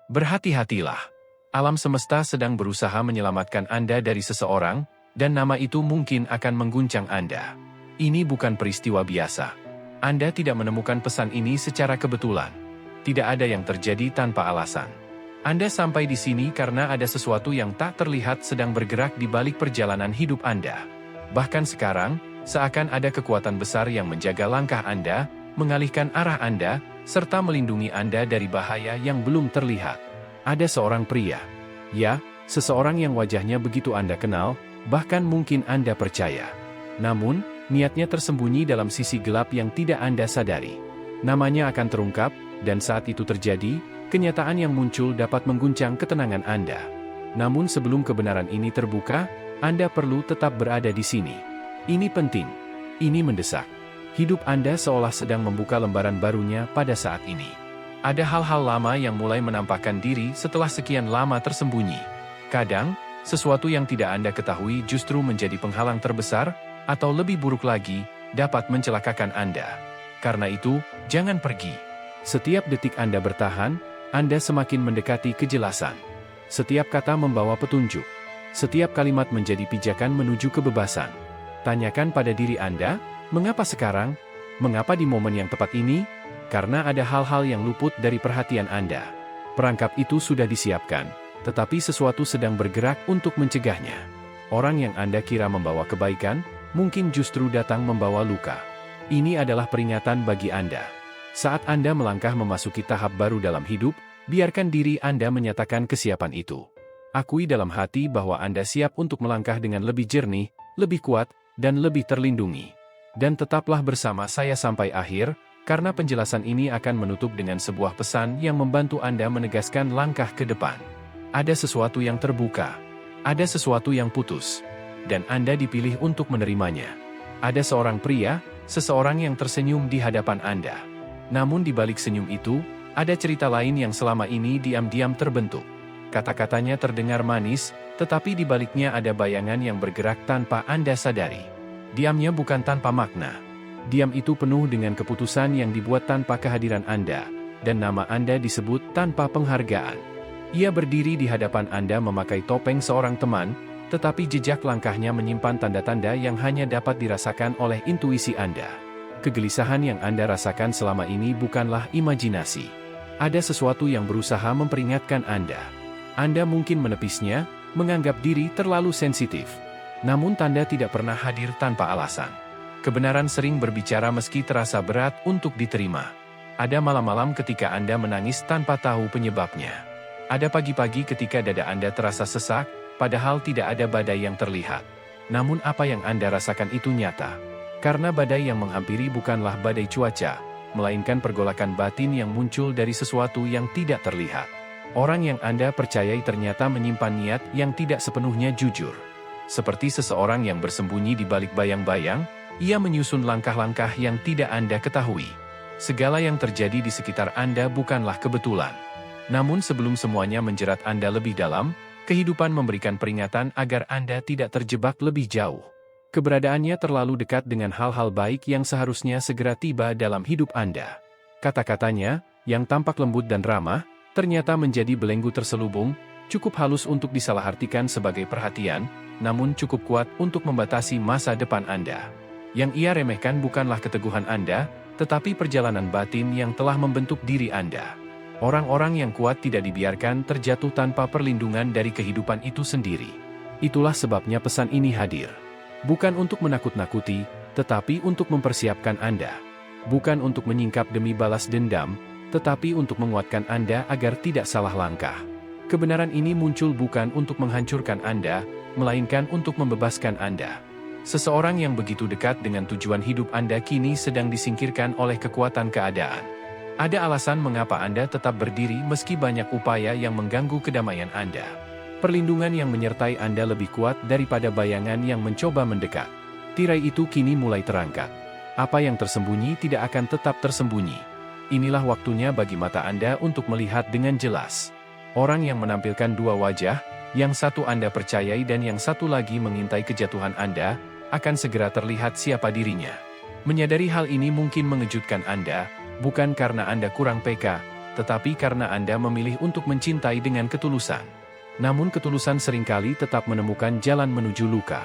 Berhati-hatilah. Alam semesta sedang berusaha menyelamatkan Anda dari seseorang, dan nama itu mungkin akan mengguncang Anda. Ini bukan peristiwa biasa. Anda tidak menemukan pesan ini secara kebetulan. Tidak ada yang terjadi tanpa alasan. Anda sampai di sini karena ada sesuatu yang tak terlihat sedang bergerak di balik perjalanan hidup Anda. Bahkan sekarang, seakan ada kekuatan besar yang menjaga langkah Anda, mengalihkan arah Anda, serta melindungi Anda dari bahaya yang belum terlihat. Ada seorang pria. Ya, seseorang yang wajahnya begitu Anda kenal, bahkan mungkin Anda percaya. Namun, niatnya tersembunyi dalam sisi gelap yang tidak Anda sadari. Namanya akan terungkap, dan saat itu terjadi, kenyataan yang muncul dapat mengguncang ketenangan Anda. Namun sebelum kebenaran ini terbuka, Anda perlu tetap berada di sini. Ini penting. Ini mendesak. Hidup Anda seolah sedang membuka lembaran barunya pada saat ini. Ada hal-hal lama yang mulai menampakkan diri setelah sekian lama tersembunyi. Kadang, sesuatu yang tidak Anda ketahui justru menjadi penghalang terbesar, atau lebih buruk lagi, dapat mencelakakan Anda. Karena itu, jangan pergi. Setiap detik Anda bertahan, Anda semakin mendekati kejelasan. Setiap kata membawa petunjuk. Setiap kalimat menjadi pijakan menuju kebebasan. Tanyakan pada diri Anda, mengapa sekarang? Mengapa di momen yang tepat ini? Karena ada hal-hal yang luput dari perhatian Anda. Perangkap itu sudah disiapkan, tetapi sesuatu sedang bergerak untuk mencegahnya. Orang yang Anda kira membawa kebaikan, mungkin justru datang membawa luka. Ini adalah peringatan bagi Anda. Saat Anda melangkah memasuki tahap baru dalam hidup, biarkan diri Anda menyatakan kesiapan itu. Akui dalam hati bahwa Anda siap untuk melangkah dengan lebih jernih, lebih kuat, dan lebih terlindungi. Dan tetaplah bersama saya sampai akhir, karena penjelasan ini akan menutup dengan sebuah pesan yang membantu Anda menegaskan langkah ke depan. Ada sesuatu yang terbuka. Ada sesuatu yang putus. Dan Anda dipilih untuk menerimanya. Ada seorang pria, seseorang yang tersenyum di hadapan Anda. Namun di balik senyum itu, ada cerita lain yang selama ini diam-diam terbentuk. Kata-katanya terdengar manis, tetapi di baliknya ada bayangan yang bergerak tanpa Anda sadari. Diamnya bukan tanpa makna. Diam itu penuh dengan keputusan yang dibuat tanpa kehadiran Anda, dan nama Anda disebut tanpa penghargaan. Ia berdiri di hadapan Anda memakai topeng seorang teman, tetapi jejak langkahnya menyimpan tanda-tanda yang hanya dapat dirasakan oleh intuisi Anda. Kegelisahan yang Anda rasakan selama ini bukanlah imajinasi. Ada sesuatu yang berusaha memperingatkan Anda. Anda mungkin menepisnya, menganggap diri terlalu sensitif. Namun tanda tidak pernah hadir tanpa alasan. Kebenaran sering berbicara meski terasa berat untuk diterima. Ada malam-malam ketika Anda menangis tanpa tahu penyebabnya. Ada pagi-pagi ketika dada Anda terasa sesak, padahal tidak ada badai yang terlihat. Namun apa yang Anda rasakan itu nyata. Karena badai yang menghampiri bukanlah badai cuaca, melainkan pergolakan batin yang muncul dari sesuatu yang tidak terlihat. Orang yang Anda percayai ternyata menyimpan niat yang tidak sepenuhnya jujur. Seperti seseorang yang bersembunyi di balik bayang-bayang, ia menyusun langkah-langkah yang tidak Anda ketahui. Segala yang terjadi di sekitar Anda bukanlah kebetulan. Namun sebelum semuanya menjerat Anda lebih dalam, kehidupan memberikan peringatan agar Anda tidak terjebak lebih jauh. Keberadaannya terlalu dekat dengan hal-hal baik yang seharusnya segera tiba dalam hidup Anda. Kata-katanya, yang tampak lembut dan ramah, ternyata menjadi belenggu terselubung, cukup halus untuk disalahartikan sebagai perhatian, namun cukup kuat untuk membatasi masa depan Anda. Yang ia remehkan bukanlah keteguhan Anda, tetapi perjalanan batin yang telah membentuk diri Anda. Orang-orang yang kuat tidak dibiarkan terjatuh tanpa perlindungan dari kehidupan itu sendiri. Itulah sebabnya pesan ini hadir. Bukan untuk menakut-nakuti, tetapi untuk mempersiapkan Anda. Bukan untuk menyingkap demi balas dendam, tetapi untuk menguatkan Anda agar tidak salah langkah. Kebenaran ini muncul bukan untuk menghancurkan Anda, melainkan untuk membebaskan Anda. Seseorang yang begitu dekat dengan tujuan hidup Anda kini sedang disingkirkan oleh kekuatan keadaan. Ada alasan mengapa Anda tetap berdiri meski banyak upaya yang mengganggu kedamaian Anda. Perlindungan yang menyertai Anda lebih kuat daripada bayangan yang mencoba mendekat. Tirai itu kini mulai terangkat. Apa yang tersembunyi tidak akan tetap tersembunyi. Inilah waktunya bagi mata Anda untuk melihat dengan jelas. Orang yang menampilkan dua wajah, yang satu Anda percayai dan yang satu lagi mengintai kejatuhan Anda, akan segera terlihat siapa dirinya. Menyadari hal ini mungkin mengejutkan Anda, bukan karena Anda kurang peka, tetapi karena Anda memilih untuk mencintai dengan ketulusan. Namun ketulusan seringkali tetap menemukan jalan menuju luka.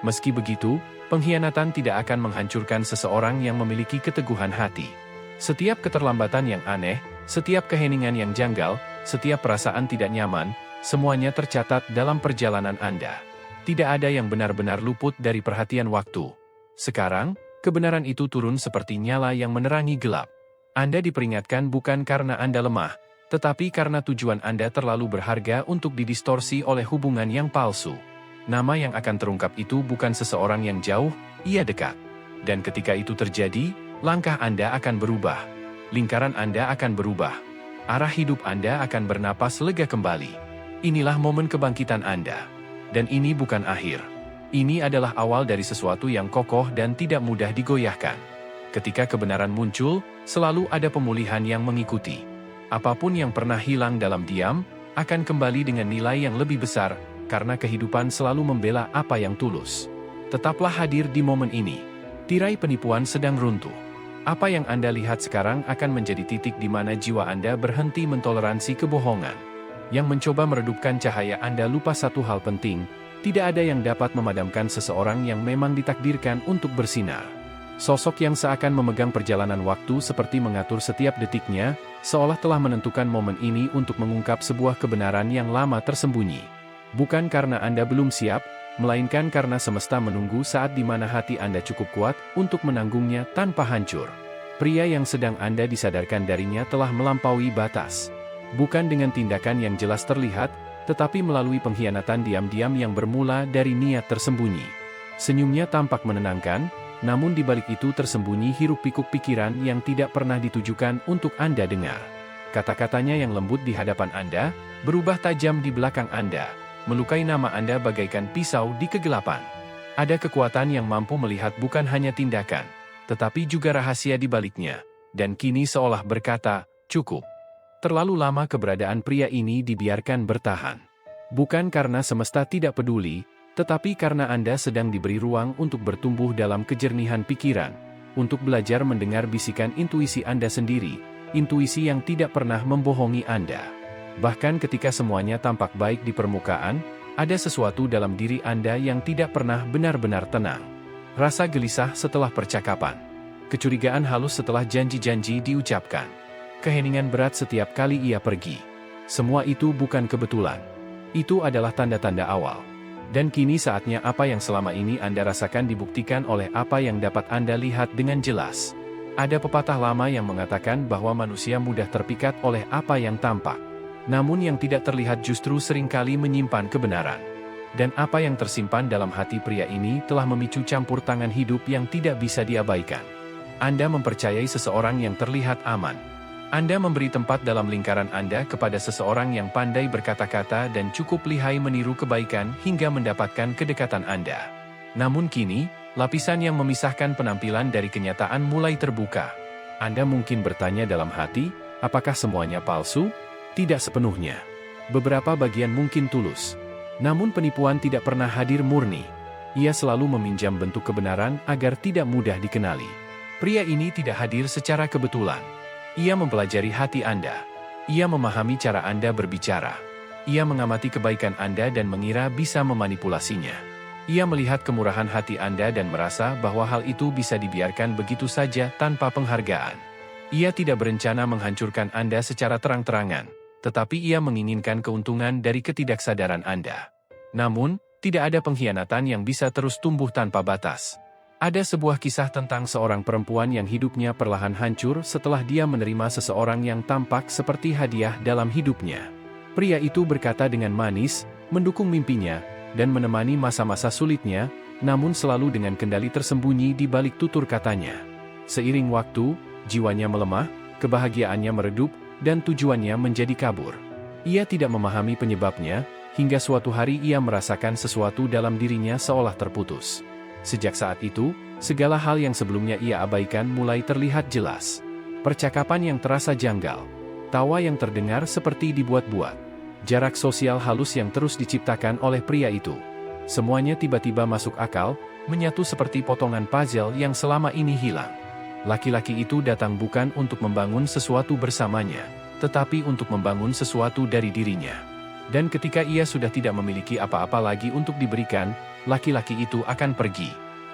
Meski begitu, pengkhianatan tidak akan menghancurkan seseorang yang memiliki keteguhan hati. Setiap keterlambatan yang aneh, setiap keheningan yang janggal, setiap perasaan tidak nyaman, semuanya tercatat dalam perjalanan Anda. Tidak ada yang benar-benar luput dari perhatian waktu. Sekarang, kebenaran itu turun seperti nyala yang menerangi gelap. Anda diperingatkan bukan karena Anda lemah, tetapi karena tujuan Anda terlalu berharga untuk didistorsi oleh hubungan yang palsu. Nama yang akan terungkap itu bukan seseorang yang jauh, ia dekat. Dan ketika itu terjadi, langkah Anda akan berubah. Lingkaran Anda akan berubah. Arah hidup Anda akan bernapas lega kembali. Inilah momen kebangkitan Anda. Dan ini bukan akhir. Ini adalah awal dari sesuatu yang kokoh dan tidak mudah digoyahkan. Ketika kebenaran muncul, selalu ada pemulihan yang mengikuti. Apapun yang pernah hilang dalam diam, akan kembali dengan nilai yang lebih besar, karena kehidupan selalu membela apa yang tulus. Tetaplah hadir di momen ini. Tirai penipuan sedang runtuh. Apa yang Anda lihat sekarang akan menjadi titik di mana jiwa Anda berhenti mentoleransi kebohongan. Yang mencoba meredupkan cahaya Anda lupa satu hal penting, tidak ada yang dapat memadamkan seseorang yang memang ditakdirkan untuk bersinar. Sosok yang seakan memegang perjalanan waktu seperti mengatur setiap detiknya, seolah telah menentukan momen ini untuk mengungkap sebuah kebenaran yang lama tersembunyi. Bukan karena Anda belum siap, melainkan karena semesta menunggu saat di mana hati Anda cukup kuat untuk menanggungnya tanpa hancur. Pria yang sedang Anda disadarkan darinya telah melampaui batas. Bukan dengan tindakan yang jelas terlihat, tetapi melalui pengkhianatan diam-diam yang bermula dari niat tersembunyi. Senyumnya tampak menenangkan, namun di balik itu tersembunyi hiruk-pikuk pikiran yang tidak pernah ditujukan untuk Anda dengar. Kata-katanya yang lembut di hadapan Anda, berubah tajam di belakang Anda, melukai nama Anda bagaikan pisau di kegelapan. Ada kekuatan yang mampu melihat bukan hanya tindakan, tetapi juga rahasia di baliknya, dan kini seolah berkata, cukup. Terlalu lama keberadaan pria ini dibiarkan bertahan. Bukan karena semesta tidak peduli, tetapi karena Anda sedang diberi ruang untuk bertumbuh dalam kejernihan pikiran, untuk belajar mendengar bisikan intuisi Anda sendiri, intuisi yang tidak pernah membohongi Anda. Bahkan ketika semuanya tampak baik di permukaan, ada sesuatu dalam diri Anda yang tidak pernah benar-benar tenang. Rasa gelisah setelah percakapan. Kecurigaan halus setelah janji-janji diucapkan. Keheningan berat setiap kali ia pergi. Semua itu bukan kebetulan. Itu adalah tanda-tanda awal. Dan kini saatnya apa yang selama ini Anda rasakan dibuktikan oleh apa yang dapat Anda lihat dengan jelas. Ada pepatah lama yang mengatakan bahwa manusia mudah terpikat oleh apa yang tampak. Namun yang tidak terlihat justru seringkali menyimpan kebenaran. Dan apa yang tersimpan dalam hati pria ini telah memicu campur tangan hidup yang tidak bisa diabaikan. Anda mempercayai seseorang yang terlihat aman. Anda memberi tempat dalam lingkaran Anda kepada seseorang yang pandai berkata-kata dan cukup lihai meniru kebaikan hingga mendapatkan kedekatan Anda. Namun kini, lapisan yang memisahkan penampilan dari kenyataan mulai terbuka. Anda mungkin bertanya dalam hati, apakah semuanya palsu? Tidak sepenuhnya. Beberapa bagian mungkin tulus. Namun penipuan tidak pernah hadir murni. Ia selalu meminjam bentuk kebenaran agar tidak mudah dikenali. Pria ini tidak hadir secara kebetulan. Ia mempelajari hati Anda. Ia memahami cara Anda berbicara. Ia mengamati kebaikan Anda dan mengira bisa memanipulasinya. Ia melihat kemurahan hati Anda dan merasa bahwa hal itu bisa dibiarkan begitu saja tanpa penghargaan. Ia tidak berencana menghancurkan Anda secara terang-terangan, tetapi ia menginginkan keuntungan dari ketidaksadaran Anda. Namun, tidak ada pengkhianatan yang bisa terus tumbuh tanpa batas. Ada sebuah kisah tentang seorang perempuan yang hidupnya perlahan hancur setelah dia menerima seseorang yang tampak seperti hadiah dalam hidupnya. Pria itu berkata dengan manis, mendukung mimpinya, dan menemani masa-masa sulitnya, namun selalu dengan kendali tersembunyi di balik tutur katanya. Seiring waktu, jiwanya melemah, kebahagiaannya meredup, dan tujuannya menjadi kabur. Ia tidak memahami penyebabnya, hingga suatu hari ia merasakan sesuatu dalam dirinya seolah terputus. Sejak saat itu, segala hal yang sebelumnya ia abaikan mulai terlihat jelas. Percakapan yang terasa janggal, tawa yang terdengar seperti dibuat-buat, jarak sosial halus yang terus diciptakan oleh pria itu. Semuanya tiba-tiba masuk akal, menyatu seperti potongan puzzle yang selama ini hilang. Laki-laki itu datang bukan untuk membangun sesuatu bersamanya, tetapi untuk membangun sesuatu dari dirinya. Dan ketika ia sudah tidak memiliki apa-apa lagi untuk diberikan, laki-laki itu akan pergi.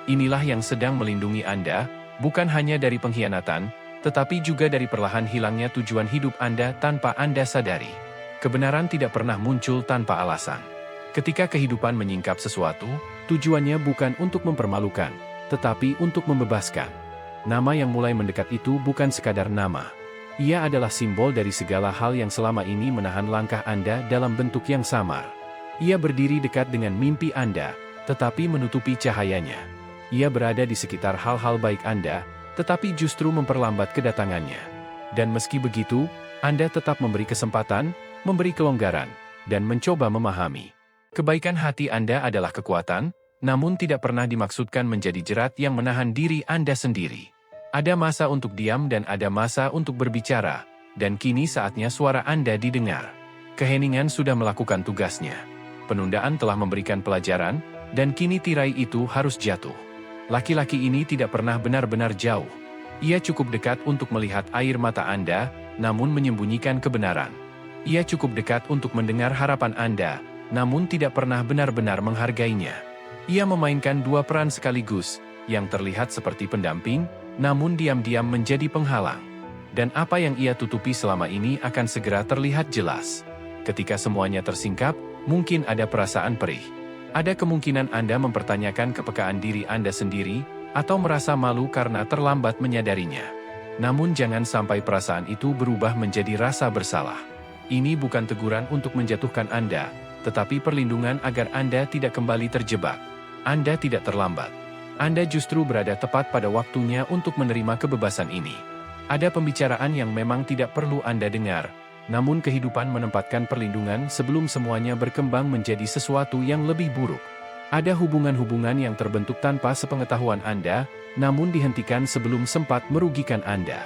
Inilah yang sedang melindungi Anda, bukan hanya dari pengkhianatan, tetapi juga dari perlahan hilangnya tujuan hidup Anda tanpa Anda sadari. Kebenaran tidak pernah muncul tanpa alasan. Ketika kehidupan menyingkap sesuatu, tujuannya bukan untuk mempermalukan, tetapi untuk membebaskan. Nama yang mulai mendekat itu bukan sekadar nama. Ia adalah simbol dari segala hal yang selama ini menahan langkah Anda dalam bentuk yang samar. Ia berdiri dekat dengan mimpi Anda, tetapi menutupi cahayanya. Ia berada di sekitar hal-hal baik Anda, tetapi justru memperlambat kedatangannya. Dan meski begitu, Anda tetap memberi kesempatan, memberi kelonggaran, dan mencoba memahami. Kebaikan hati Anda adalah kekuatan, namun tidak pernah dimaksudkan menjadi jerat yang menahan diri Anda sendiri. Ada masa untuk diam dan ada masa untuk berbicara, dan kini saatnya suara Anda didengar. Keheningan sudah melakukan tugasnya. Penundaan telah memberikan pelajaran, dan kini tirai itu harus jatuh. Laki-laki ini tidak pernah benar-benar jauh. Ia cukup dekat untuk melihat air mata Anda, namun menyembunyikan kebenaran. Ia cukup dekat untuk mendengar harapan Anda, namun tidak pernah benar-benar menghargainya. Ia memainkan dua peran sekaligus, yang terlihat seperti pendamping, namun diam-diam menjadi penghalang. Dan apa yang ia tutupi selama ini akan segera terlihat jelas. Ketika semuanya tersingkap, mungkin ada perasaan perih. Ada kemungkinan Anda mempertanyakan kepekaan diri Anda sendiri, atau merasa malu karena terlambat menyadarinya. Namun jangan sampai perasaan itu berubah menjadi rasa bersalah. Ini bukan teguran untuk menjatuhkan Anda, tetapi perlindungan agar Anda tidak kembali terjebak. Anda tidak terlambat. Anda justru berada tepat pada waktunya untuk menerima kebebasan ini. Ada pembicaraan yang memang tidak perlu Anda dengar, namun kehidupan menempatkan perlindungan sebelum semuanya berkembang menjadi sesuatu yang lebih buruk. Ada hubungan-hubungan yang terbentuk tanpa sepengetahuan Anda, namun dihentikan sebelum sempat merugikan Anda.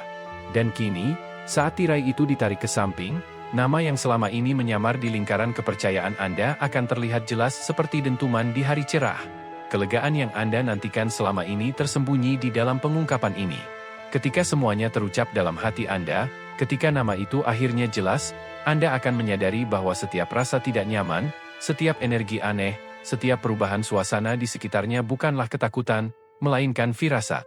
Dan kini, saat tirai itu ditarik ke samping, nama yang selama ini menyamar di lingkaran kepercayaan Anda akan terlihat jelas seperti dentuman di hari cerah. Kelegaan yang Anda nantikan selama ini tersembunyi di dalam pengungkapan ini. Ketika semuanya terucap dalam hati Anda, ketika nama itu akhirnya jelas, Anda akan menyadari bahwa setiap rasa tidak nyaman, setiap energi aneh, setiap perubahan suasana di sekitarnya bukanlah ketakutan, melainkan firasat.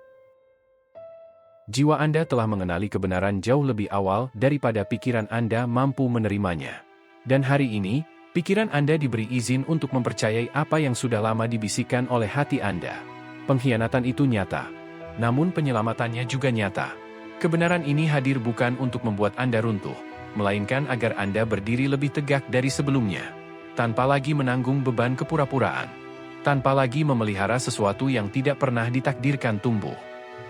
Jiwa Anda telah mengenali kebenaran jauh lebih awal daripada pikiran Anda mampu menerimanya. Dan hari ini, pikiran Anda diberi izin untuk mempercayai apa yang sudah lama dibisikkan oleh hati Anda. Pengkhianatan itu nyata. Namun penyelamatannya juga nyata. Kebenaran ini hadir bukan untuk membuat Anda runtuh, melainkan agar Anda berdiri lebih tegak dari sebelumnya. Tanpa lagi menanggung beban kepura-puraan. Tanpa lagi memelihara sesuatu yang tidak pernah ditakdirkan tumbuh.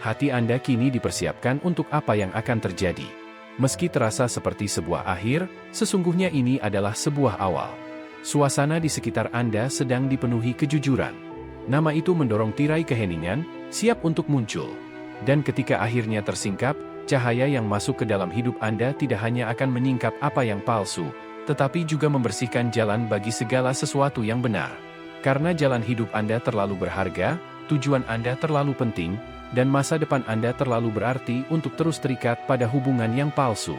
Hati Anda kini dipersiapkan untuk apa yang akan terjadi. Meski terasa seperti sebuah akhir, sesungguhnya ini adalah sebuah awal. Suasana di sekitar Anda sedang dipenuhi kejujuran. Nama itu mendorong tirai keheningan, siap untuk muncul. Dan ketika akhirnya tersingkap, cahaya yang masuk ke dalam hidup Anda tidak hanya akan menyingkap apa yang palsu, tetapi juga membersihkan jalan bagi segala sesuatu yang benar. Karena jalan hidup Anda terlalu berharga, tujuan Anda terlalu penting, dan masa depan Anda terlalu berarti untuk terus terikat pada hubungan yang palsu.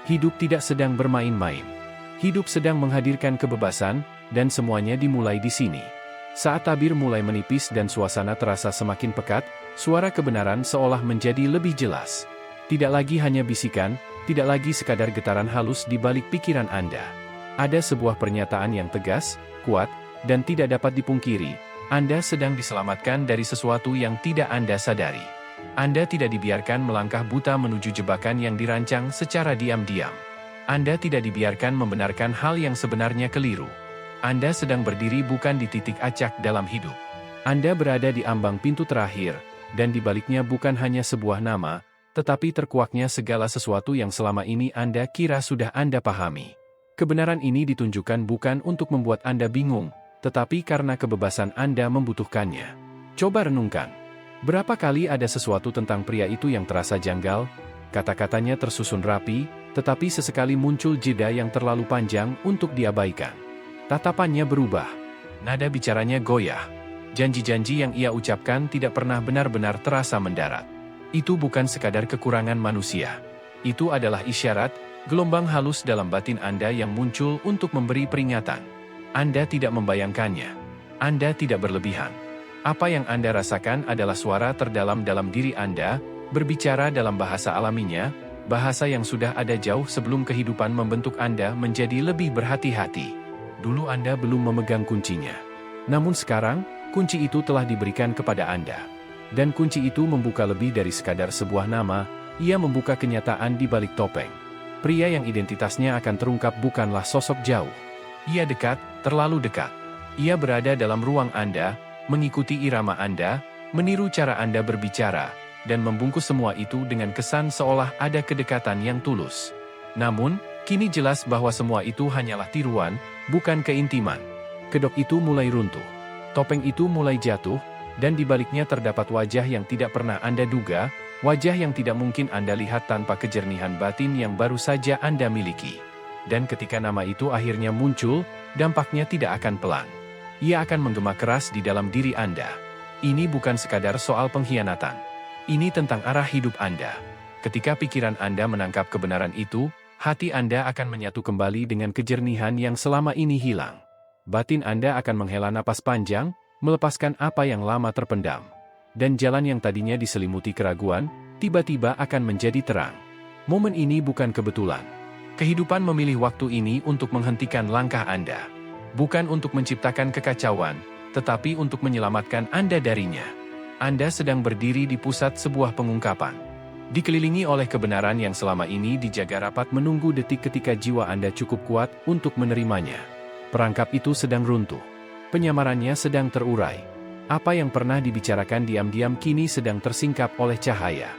Hidup tidak sedang bermain-main. Hidup sedang menghadirkan kebebasan, dan semuanya dimulai di sini. Saat tabir mulai menipis dan suasana terasa semakin pekat, suara kebenaran seolah menjadi lebih jelas. Tidak lagi hanya bisikan, tidak lagi sekadar getaran halus di balik pikiran Anda. Ada sebuah pernyataan yang tegas, kuat, dan tidak dapat dipungkiri. Anda sedang diselamatkan dari sesuatu yang tidak Anda sadari. Anda tidak dibiarkan melangkah buta menuju jebakan yang dirancang secara diam-diam. Anda tidak dibiarkan membenarkan hal yang sebenarnya keliru. Anda sedang berdiri bukan di titik acak dalam hidup. Anda berada di ambang pintu terakhir, dan di baliknya bukan hanya sebuah nama, tetapi terkuaknya segala sesuatu yang selama ini Anda kira sudah Anda pahami. Kebenaran ini ditunjukkan bukan untuk membuat Anda bingung, tetapi karena kebebasan Anda membutuhkannya. Coba renungkan. Berapa kali ada sesuatu tentang pria itu yang terasa janggal? Kata-katanya tersusun rapi, tetapi sesekali muncul jeda yang terlalu panjang untuk diabaikan. Tatapannya berubah. Nada bicaranya goyah. Janji-janji yang ia ucapkan tidak pernah benar-benar terasa mendarat. Itu bukan sekadar kekurangan manusia. Itu adalah isyarat, gelombang halus dalam batin Anda yang muncul untuk memberi peringatan. Anda tidak membayangkannya. Anda tidak berlebihan. Apa yang Anda rasakan adalah suara terdalam dalam diri Anda, berbicara dalam bahasa alaminya, bahasa yang sudah ada jauh sebelum kehidupan membentuk Anda menjadi lebih berhati-hati. Dulu Anda belum memegang kuncinya. Namun sekarang, kunci itu telah diberikan kepada Anda. Dan kunci itu membuka lebih dari sekadar sebuah nama, ia membuka kenyataan di balik topeng. Pria yang identitasnya akan terungkap bukanlah sosok jauh. Ia dekat, terlalu dekat. Ia berada dalam ruang Anda, mengikuti irama Anda, meniru cara Anda berbicara, dan membungkus semua itu dengan kesan seolah ada kedekatan yang tulus. Namun, kini jelas bahwa semua itu hanyalah tiruan, bukan keintiman. Kedok itu mulai runtuh. Topeng itu mulai jatuh, dan di baliknya terdapat wajah yang tidak pernah Anda duga, wajah yang tidak mungkin Anda lihat tanpa kejernihan batin yang baru saja Anda miliki. Dan ketika nama itu akhirnya muncul, dampaknya tidak akan pelan. Ia akan menggema keras di dalam diri Anda. Ini bukan sekadar soal pengkhianatan. Ini tentang arah hidup Anda. Ketika pikiran Anda menangkap kebenaran itu, hati Anda akan menyatu kembali dengan kejernihan yang selama ini hilang. Batin Anda akan menghela napas panjang, melepaskan apa yang lama terpendam. Dan jalan yang tadinya diselimuti keraguan, tiba-tiba akan menjadi terang. Momen ini bukan kebetulan. Kehidupan memilih waktu ini untuk menghentikan langkah Anda. Bukan untuk menciptakan kekacauan, tetapi untuk menyelamatkan Anda darinya. Anda sedang berdiri di pusat sebuah pengungkapan. Dikelilingi oleh kebenaran yang selama ini dijaga rapat menunggu detik ketika jiwa Anda cukup kuat untuk menerimanya. Perangkap itu sedang runtuh. Penyamarannya sedang terurai. Apa yang pernah dibicarakan diam-diam kini sedang tersingkap oleh cahaya.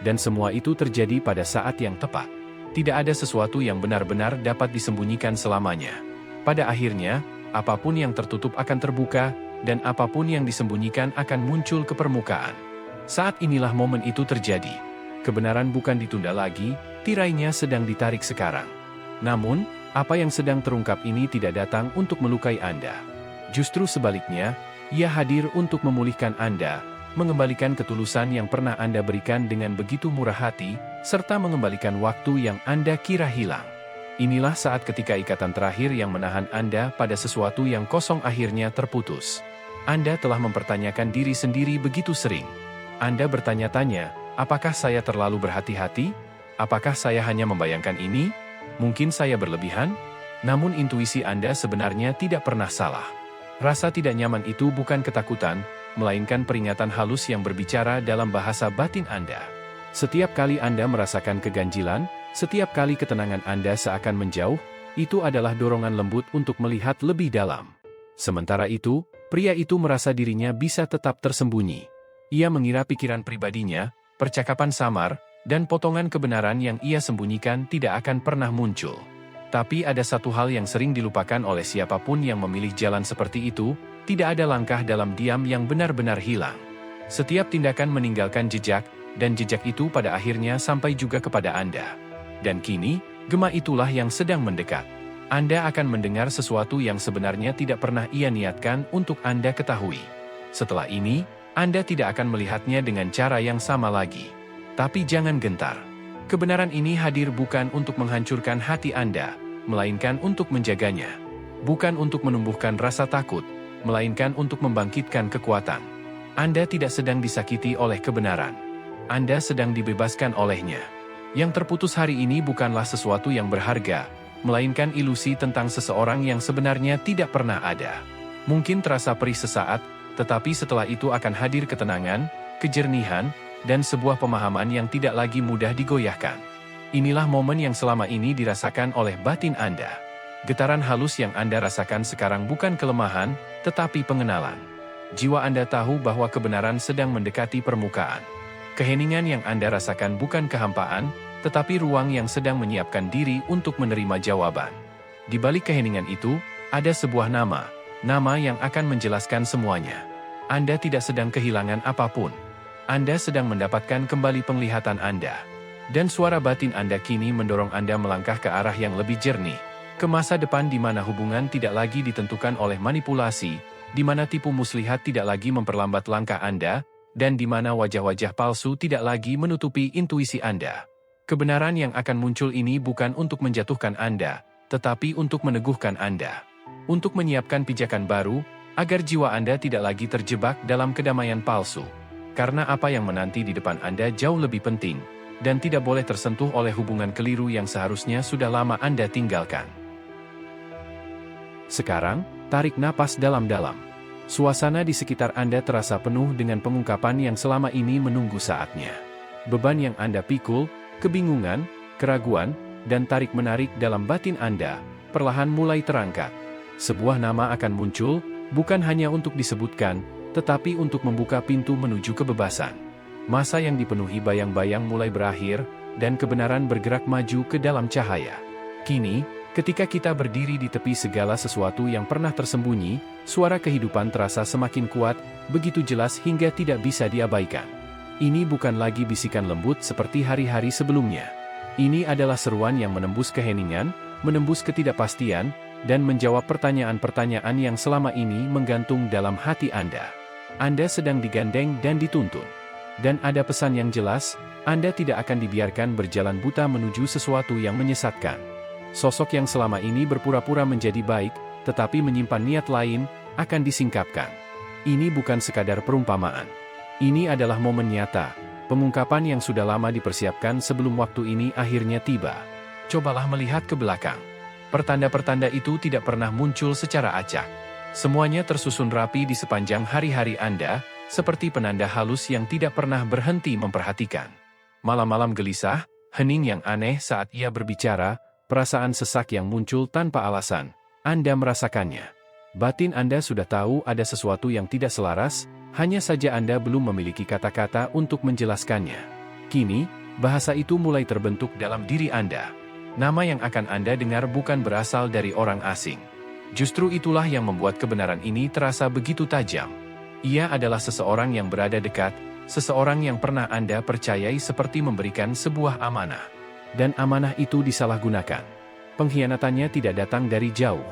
Dan semua itu terjadi pada saat yang tepat. Tidak ada sesuatu yang benar-benar dapat disembunyikan selamanya. Pada akhirnya, apapun yang tertutup akan terbuka, dan apapun yang disembunyikan akan muncul ke permukaan. Saat inilah momen itu terjadi. Kebenaran bukan ditunda lagi, tirainya sedang ditarik sekarang. Namun, apa yang sedang terungkap ini tidak datang untuk melukai Anda. Justru sebaliknya, ia hadir untuk memulihkan Anda, mengembalikan ketulusan yang pernah Anda berikan dengan begitu murah hati, serta mengembalikan waktu yang Anda kira hilang. Inilah saat ketika ikatan terakhir yang menahan Anda pada sesuatu yang kosong akhirnya terputus. Anda telah mempertanyakan diri sendiri begitu sering. Anda bertanya-tanya, apakah saya terlalu berhati-hati? Apakah saya hanya membayangkan ini? Mungkin saya berlebihan? Namun intuisi Anda sebenarnya tidak pernah salah. Rasa tidak nyaman itu bukan ketakutan, melainkan peringatan halus yang berbicara dalam bahasa batin Anda. Setiap kali Anda merasakan keganjilan, setiap kali ketenangan Anda seakan menjauh, itu adalah dorongan lembut untuk melihat lebih dalam. Sementara itu, pria itu merasa dirinya bisa tetap tersembunyi. Ia mengira pikiran pribadinya, percakapan samar, dan potongan kebenaran yang ia sembunyikan tidak akan pernah muncul. Tapi ada satu hal yang sering dilupakan oleh siapapun yang memilih jalan seperti itu, tidak ada langkah dalam diam yang benar-benar hilang. Setiap tindakan meninggalkan jejak, dan jejak itu pada akhirnya sampai juga kepada Anda. Dan kini, gema itulah yang sedang mendekat. Anda akan mendengar sesuatu yang sebenarnya tidak pernah ia niatkan untuk Anda ketahui. Setelah ini, Anda tidak akan melihatnya dengan cara yang sama lagi. Tapi jangan gentar. Kebenaran ini hadir bukan untuk menghancurkan hati Anda, melainkan untuk menjaganya. Bukan untuk menumbuhkan rasa takut, melainkan untuk membangkitkan kekuatan. Anda tidak sedang disakiti oleh kebenaran. Anda sedang dibebaskan olehnya. Yang terputus hari ini bukanlah sesuatu yang berharga, melainkan ilusi tentang seseorang yang sebenarnya tidak pernah ada. Mungkin terasa perih sesaat, tetapi setelah itu akan hadir ketenangan, kejernihan, dan sebuah pemahaman yang tidak lagi mudah digoyahkan. Inilah momen yang selama ini dirasakan oleh batin Anda. Getaran halus yang Anda rasakan sekarang bukan kelemahan, tetapi pengenalan. Jiwa Anda tahu bahwa kebenaran sedang mendekati permukaan. Keheningan yang Anda rasakan bukan kehampaan, tetapi ruang yang sedang menyiapkan diri untuk menerima jawaban. Di balik keheningan itu, ada sebuah nama yang akan menjelaskan semuanya. Anda tidak sedang kehilangan apapun. Anda sedang mendapatkan kembali penglihatan Anda. Dan suara batin Anda kini mendorong Anda melangkah ke arah yang lebih jernih. Ke masa depan di mana hubungan tidak lagi ditentukan oleh manipulasi, di mana tipu muslihat tidak lagi memperlambat langkah Anda, dan di mana wajah-wajah palsu tidak lagi menutupi intuisi Anda. Kebenaran yang akan muncul ini bukan untuk menjatuhkan Anda, tetapi untuk meneguhkan Anda. Untuk menyiapkan pijakan baru, agar jiwa Anda tidak lagi terjebak dalam kedamaian palsu. Karena apa yang menanti di depan Anda jauh lebih penting, dan tidak boleh tersentuh oleh hubungan keliru yang seharusnya sudah lama Anda tinggalkan. Sekarang, tarik napas dalam-dalam. Suasana di sekitar Anda terasa penuh dengan pengungkapan yang selama ini menunggu saatnya. Beban yang Anda pikul, kebingungan, keraguan, dan tarik-menarik dalam batin Anda, perlahan mulai terangkat. Sebuah nama akan muncul, bukan hanya untuk disebutkan, tetapi untuk membuka pintu menuju kebebasan. Masa yang dipenuhi bayang-bayang mulai berakhir, dan kebenaran bergerak maju ke dalam cahaya. Kini, ketika kita berdiri di tepi segala sesuatu yang pernah tersembunyi, suara kehidupan terasa semakin kuat, begitu jelas hingga tidak bisa diabaikan. Ini bukan lagi bisikan lembut seperti hari-hari sebelumnya. Ini adalah seruan yang menembus keheningan, menembus ketidakpastian, dan menjawab pertanyaan-pertanyaan yang selama ini menggantung dalam hati Anda. Anda sedang digandeng dan dituntun. Dan ada pesan yang jelas, Anda tidak akan dibiarkan berjalan buta menuju sesuatu yang menyesatkan. Sosok yang selama ini berpura-pura menjadi baik, tetapi menyimpan niat lain, akan disingkapkan. Ini bukan sekadar perumpamaan. Ini adalah momen nyata, pengungkapan yang sudah lama dipersiapkan sebelum waktu ini akhirnya tiba. Cobalah melihat ke belakang. Pertanda-pertanda itu tidak pernah muncul secara acak. Semuanya tersusun rapi di sepanjang hari-hari Anda, seperti penanda halus yang tidak pernah berhenti memperhatikan. Malam-malam gelisah, hening yang aneh saat ia berbicara, perasaan sesak yang muncul tanpa alasan, Anda merasakannya. Batin Anda sudah tahu ada sesuatu yang tidak selaras, hanya saja Anda belum memiliki kata-kata untuk menjelaskannya. Kini, bahasa itu mulai terbentuk dalam diri Anda. Nama yang akan Anda dengar bukan berasal dari orang asing. Justru itulah yang membuat kebenaran ini terasa begitu tajam. Ia adalah seseorang yang berada dekat, seseorang yang pernah Anda percayai seperti memberikan sebuah amanah. Dan amanah itu disalahgunakan. Pengkhianatannya tidak datang dari jauh.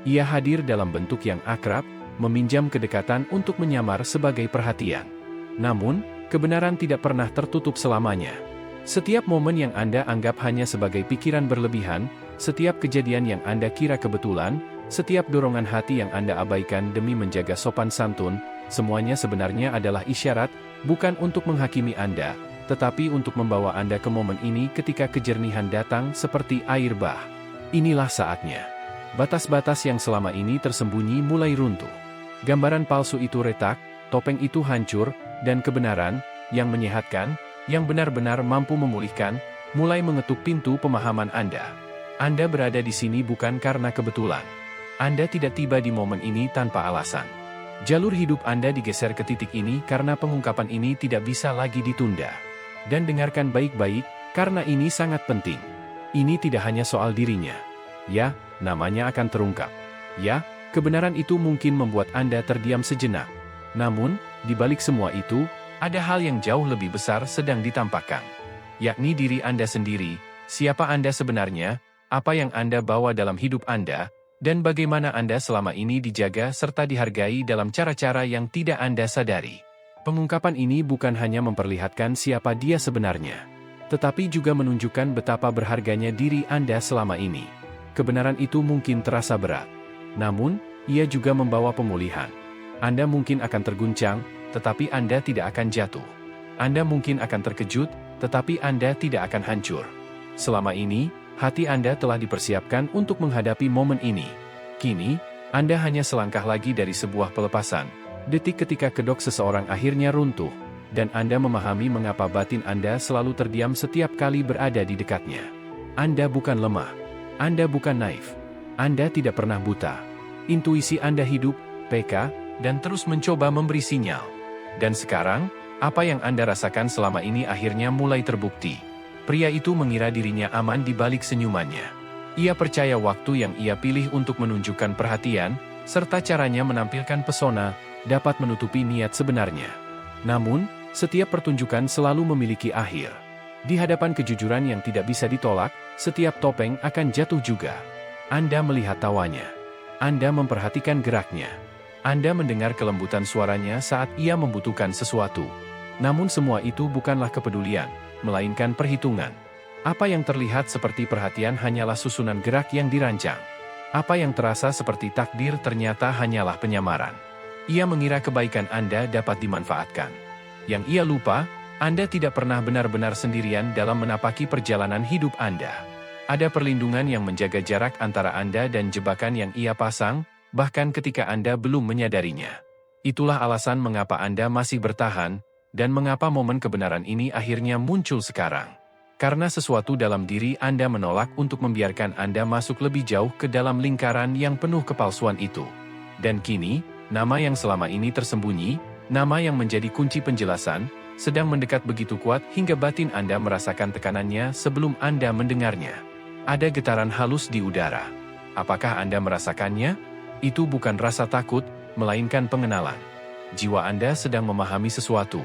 Ia hadir dalam bentuk yang akrab, meminjam kedekatan untuk menyamar sebagai perhatian. Namun, kebenaran tidak pernah tertutup selamanya. Setiap momen yang Anda anggap hanya sebagai pikiran berlebihan, setiap kejadian yang Anda kira kebetulan, setiap dorongan hati yang Anda abaikan demi menjaga sopan santun, semuanya sebenarnya adalah isyarat, bukan untuk menghakimi Anda, tetapi untuk membawa Anda ke momen ini ketika kejernihan datang seperti air bah. Inilah saatnya. Batas-batas yang selama ini tersembunyi mulai runtuh. Gambaran palsu itu retak, topeng itu hancur, dan kebenaran, yang menyehatkan, yang benar-benar mampu memulihkan, mulai mengetuk pintu pemahaman Anda. Anda berada di sini bukan karena kebetulan. Anda tidak tiba di momen ini tanpa alasan. Jalur hidup Anda digeser ke titik ini karena pengungkapan ini tidak bisa lagi ditunda. Dan dengarkan baik-baik, karena ini sangat penting. Ini tidak hanya soal dirinya. Ya, namanya akan terungkap. Ya, kebenaran itu mungkin membuat Anda terdiam sejenak. Namun, di balik semua itu, ada hal yang jauh lebih besar sedang ditampakkan. Yakni diri Anda sendiri, siapa Anda sebenarnya, apa yang Anda bawa dalam hidup Anda, dan bagaimana Anda selama ini dijaga serta dihargai dalam cara-cara yang tidak Anda sadari. Pengungkapan ini bukan hanya memperlihatkan siapa dia sebenarnya, tetapi juga menunjukkan betapa berharganya diri Anda selama ini. Kebenaran itu mungkin terasa berat, namun, ia juga membawa pemulihan. Anda mungkin akan terguncang, tetapi Anda tidak akan jatuh. Anda mungkin akan terkejut, tetapi Anda tidak akan hancur. Selama ini, hati Anda telah dipersiapkan untuk menghadapi momen ini. Kini, Anda hanya selangkah lagi dari sebuah pelepasan. Detik ketika kedok seseorang akhirnya runtuh, dan Anda memahami mengapa batin Anda selalu terdiam setiap kali berada di dekatnya. Anda bukan lemah. Anda bukan naif. Anda tidak pernah buta. Intuisi Anda hidup, peka, dan terus mencoba memberi sinyal. Dan sekarang, apa yang Anda rasakan selama ini akhirnya mulai terbukti. Pria itu mengira dirinya aman di balik senyumannya. Ia percaya waktu yang ia pilih untuk menunjukkan perhatian, serta caranya menampilkan pesona, dapat menutupi niat sebenarnya. Namun, setiap pertunjukan selalu memiliki akhir. Di hadapan kejujuran yang tidak bisa ditolak, setiap topeng akan jatuh juga. Anda melihat tawanya. Anda memperhatikan geraknya. Anda mendengar kelembutan suaranya saat ia membutuhkan sesuatu. Namun semua itu bukanlah kepedulian, melainkan perhitungan. Apa yang terlihat seperti perhatian hanyalah susunan gerak yang dirancang. Apa yang terasa seperti takdir ternyata hanyalah penyamaran. Ia mengira kebaikan Anda dapat dimanfaatkan. Yang ia lupa, Anda tidak pernah benar-benar sendirian dalam menapaki perjalanan hidup Anda. Ada perlindungan yang menjaga jarak antara Anda dan jebakan yang ia pasang, bahkan ketika Anda belum menyadarinya. Itulah alasan mengapa Anda masih bertahan, dan mengapa momen kebenaran ini akhirnya muncul sekarang. Karena sesuatu dalam diri Anda menolak untuk membiarkan Anda masuk lebih jauh ke dalam lingkaran yang penuh kepalsuan itu. Dan kini, nama yang selama ini tersembunyi, nama yang menjadi kunci penjelasan, sedang mendekat begitu kuat hingga batin Anda merasakan tekanannya sebelum Anda mendengarnya. Ada getaran halus di udara. Apakah Anda merasakannya? Itu bukan rasa takut, melainkan pengenalan. Jiwa Anda sedang memahami sesuatu.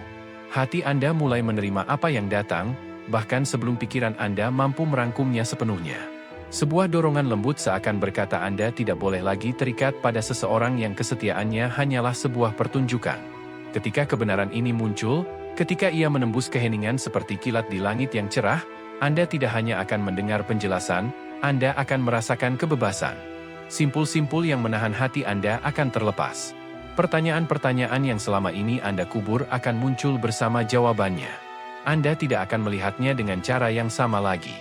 Hati Anda mulai menerima apa yang datang, bahkan sebelum pikiran Anda mampu merangkumnya sepenuhnya. Sebuah dorongan lembut seakan berkata Anda tidak boleh lagi terikat pada seseorang yang kesetiaannya hanyalah sebuah pertunjukan. Ketika kebenaran ini muncul, ketika ia menembus keheningan seperti kilat di langit yang cerah, Anda tidak hanya akan mendengar penjelasan, Anda akan merasakan kebebasan. Simpul-simpul yang menahan hati Anda akan terlepas. Pertanyaan-pertanyaan yang selama ini Anda kubur akan muncul bersama jawabannya. Anda tidak akan melihatnya dengan cara yang sama lagi.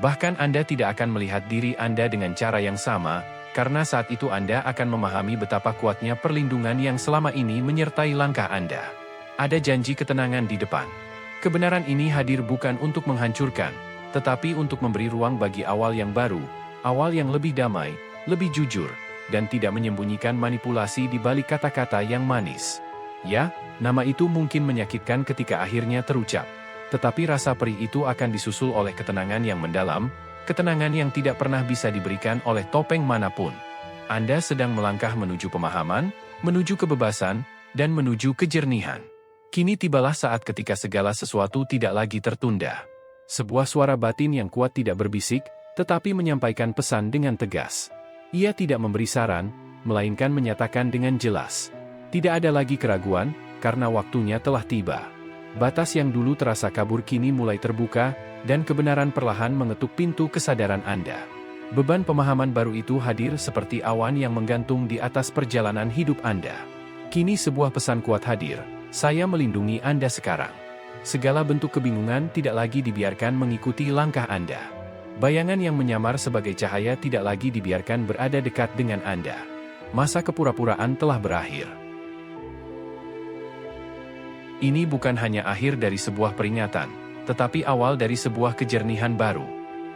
Bahkan Anda tidak akan melihat diri Anda dengan cara yang sama, karena saat itu Anda akan memahami betapa kuatnya perlindungan yang selama ini menyertai langkah Anda. Ada janji ketenangan di depan. Kebenaran ini hadir bukan untuk menghancurkan, tetapi untuk memberi ruang bagi awal yang baru, awal yang lebih damai, lebih jujur, dan tidak menyembunyikan manipulasi di balik kata-kata yang manis. Ya, nama itu mungkin menyakitkan ketika akhirnya terucap. Tetapi rasa perih itu akan disusul oleh ketenangan yang mendalam, ketenangan yang tidak pernah bisa diberikan oleh topeng manapun. Anda sedang melangkah menuju pemahaman, menuju kebebasan, dan menuju kejernihan. Kini tibalah saat ketika segala sesuatu tidak lagi tertunda. Sebuah suara batin yang kuat tidak berbisik, tetapi menyampaikan pesan dengan tegas. Ia tidak memberi saran, melainkan menyatakan dengan jelas. Tidak ada lagi keraguan, karena waktunya telah tiba. Batas yang dulu terasa kabur kini mulai terbuka, dan kebenaran perlahan mengetuk pintu kesadaran Anda. Beban pemahaman baru itu hadir seperti awan yang menggantung di atas perjalanan hidup Anda. Kini sebuah pesan kuat hadir, saya melindungi Anda sekarang. Segala bentuk kebingungan tidak lagi dibiarkan mengikuti langkah Anda. Bayangan yang menyamar sebagai cahaya tidak lagi dibiarkan berada dekat dengan Anda. Masa kepura-puraan telah berakhir. Ini bukan hanya akhir dari sebuah peringatan, tetapi awal dari sebuah kejernihan baru.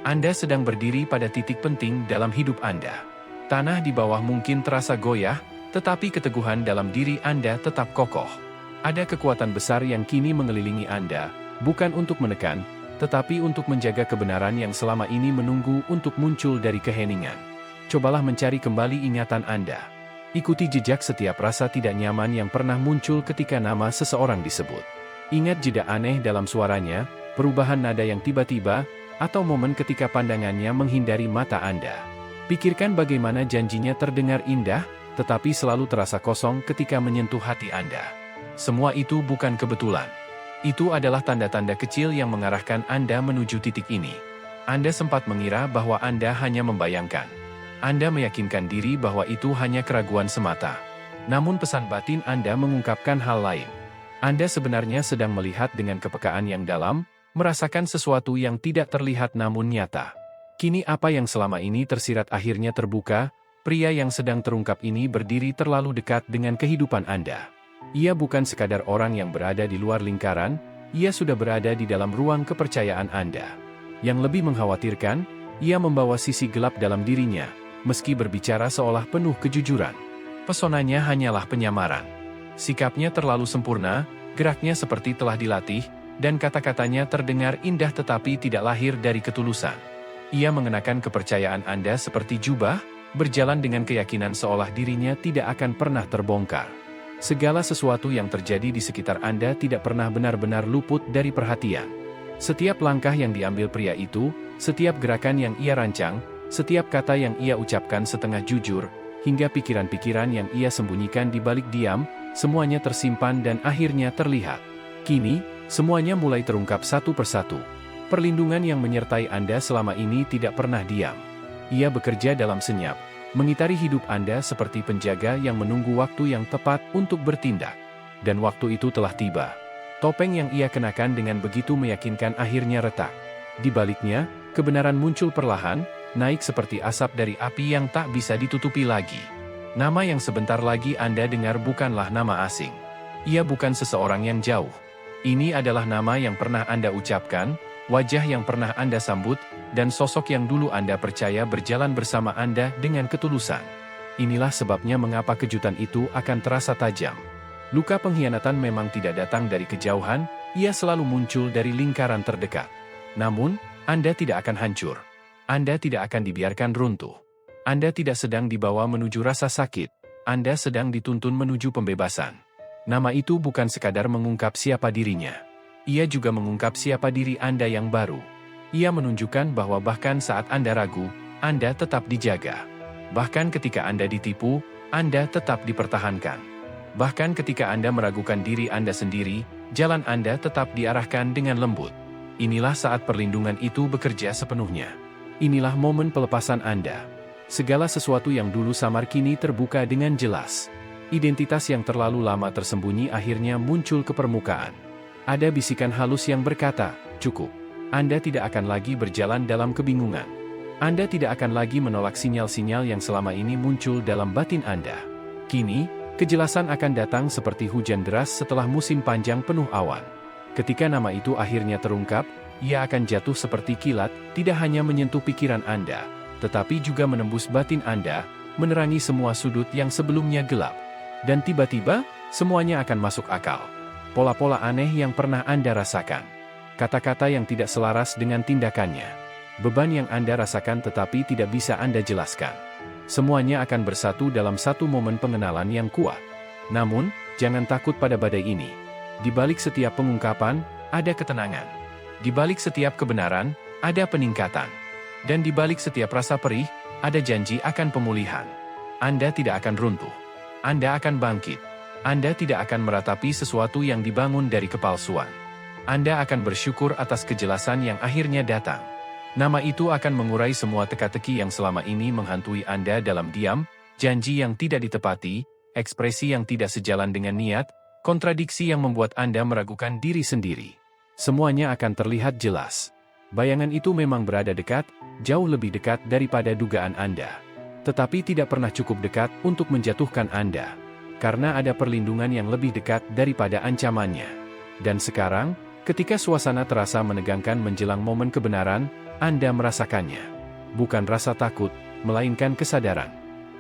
Anda sedang berdiri pada titik penting dalam hidup Anda. Tanah di bawah mungkin terasa goyah, tetapi keteguhan dalam diri Anda tetap kokoh. Ada kekuatan besar yang kini mengelilingi Anda, bukan untuk menekan, tetapi untuk menjaga kebenaran yang selama ini menunggu untuk muncul dari keheningan. Cobalah mencari kembali ingatan Anda. Ikuti jejak setiap rasa tidak nyaman yang pernah muncul ketika nama seseorang disebut. Ingat jeda aneh dalam suaranya, perubahan nada yang tiba-tiba, atau momen ketika pandangannya menghindari mata Anda. Pikirkan bagaimana janjinya terdengar indah, tetapi selalu terasa kosong ketika menyentuh hati Anda. Semua itu bukan kebetulan. Itu adalah tanda-tanda kecil yang mengarahkan Anda menuju titik ini. Anda sempat mengira bahwa Anda hanya membayangkan. Anda meyakinkan diri bahwa itu hanya keraguan semata. Namun pesan batin Anda mengungkapkan hal lain. Anda sebenarnya sedang melihat dengan kepekaan yang dalam, merasakan sesuatu yang tidak terlihat namun nyata. Kini apa yang selama ini tersirat akhirnya terbuka, pria yang sedang terungkap ini berdiri terlalu dekat dengan kehidupan Anda. Ia bukan sekadar orang yang berada di luar lingkaran, ia sudah berada di dalam ruang kepercayaan Anda. Yang lebih mengkhawatirkan, ia membawa sisi gelap dalam dirinya, meski berbicara seolah penuh kejujuran. Pesonanya hanyalah penyamaran. Sikapnya terlalu sempurna, geraknya seperti telah dilatih, dan kata-katanya terdengar indah tetapi tidak lahir dari ketulusan. Ia mengenakan kepercayaan Anda seperti jubah, berjalan dengan keyakinan seolah dirinya tidak akan pernah terbongkar. Segala sesuatu yang terjadi di sekitar Anda tidak pernah benar-benar luput dari perhatian. Setiap langkah yang diambil pria itu, setiap gerakan yang ia rancang, setiap kata yang ia ucapkan setengah jujur, hingga pikiran-pikiran yang ia sembunyikan di balik diam, semuanya tersimpan dan akhirnya terlihat. Kini, semuanya mulai terungkap satu persatu. Perlindungan yang menyertai Anda selama ini tidak pernah diam. Ia bekerja dalam senyap, mengitari hidup Anda seperti penjaga yang menunggu waktu yang tepat untuk bertindak. Dan waktu itu telah tiba. Topeng yang ia kenakan dengan begitu meyakinkan akhirnya retak. Di baliknya, kebenaran muncul perlahan, naik seperti asap dari api yang tak bisa ditutupi lagi. Nama yang sebentar lagi Anda dengar bukanlah nama asing. Ia bukan seseorang yang jauh. Ini adalah nama yang pernah Anda ucapkan, wajah yang pernah Anda sambut, dan sosok yang dulu Anda percaya berjalan bersama Anda dengan ketulusan. Inilah sebabnya mengapa kejutan itu akan terasa tajam. Luka pengkhianatan memang tidak datang dari kejauhan, ia selalu muncul dari lingkaran terdekat. Namun, Anda tidak akan hancur. Anda tidak akan dibiarkan runtuh. Anda tidak sedang dibawa menuju rasa sakit. Anda sedang dituntun menuju pembebasan. Nama itu bukan sekadar mengungkap siapa dirinya. Ia juga mengungkap siapa diri Anda yang baru. Ia menunjukkan bahwa bahkan saat Anda ragu, Anda tetap dijaga. Bahkan ketika Anda ditipu, Anda tetap dipertahankan. Bahkan ketika Anda meragukan diri Anda sendiri, jalan Anda tetap diarahkan dengan lembut. Inilah saat perlindungan itu bekerja sepenuhnya. Inilah momen pelepasan Anda. Segala sesuatu yang dulu samar kini terbuka dengan jelas. Identitas yang terlalu lama tersembunyi akhirnya muncul ke permukaan. Ada bisikan halus yang berkata, cukup. Anda tidak akan lagi berjalan dalam kebingungan. Anda tidak akan lagi menolak sinyal-sinyal yang selama ini muncul dalam batin Anda. Kini, kejelasan akan datang seperti hujan deras setelah musim panjang penuh awan. Ketika nama itu akhirnya terungkap, ia akan jatuh seperti kilat, tidak hanya menyentuh pikiran Anda, tetapi juga menembus batin Anda, menerangi semua sudut yang sebelumnya gelap. Dan tiba-tiba, semuanya akan masuk akal. Pola-pola aneh yang pernah Anda rasakan. Kata-kata yang tidak selaras dengan tindakannya. Beban yang Anda rasakan tetapi tidak bisa Anda jelaskan. Semuanya akan bersatu dalam satu momen pengenalan yang kuat. Namun, jangan takut pada badai ini. Di balik setiap pengungkapan, ada ketenangan. Di balik setiap kebenaran, ada peningkatan. Dan di balik setiap rasa perih, ada janji akan pemulihan. Anda tidak akan runtuh. Anda akan bangkit. Anda tidak akan meratapi sesuatu yang dibangun dari kepalsuan. Anda akan bersyukur atas kejelasan yang akhirnya datang. Nama itu akan mengurai semua teka-teki yang selama ini menghantui Anda dalam diam, janji yang tidak ditepati, ekspresi yang tidak sejalan dengan niat, kontradiksi yang membuat Anda meragukan diri sendiri. Semuanya akan terlihat jelas. Bayangan itu memang berada dekat, jauh lebih dekat daripada dugaan Anda. Tetapi tidak pernah cukup dekat untuk menjatuhkan Anda. Karena ada perlindungan yang lebih dekat daripada ancamannya. Dan sekarang, ketika suasana terasa menegangkan menjelang momen kebenaran, Anda merasakannya. Bukan rasa takut, melainkan kesadaran.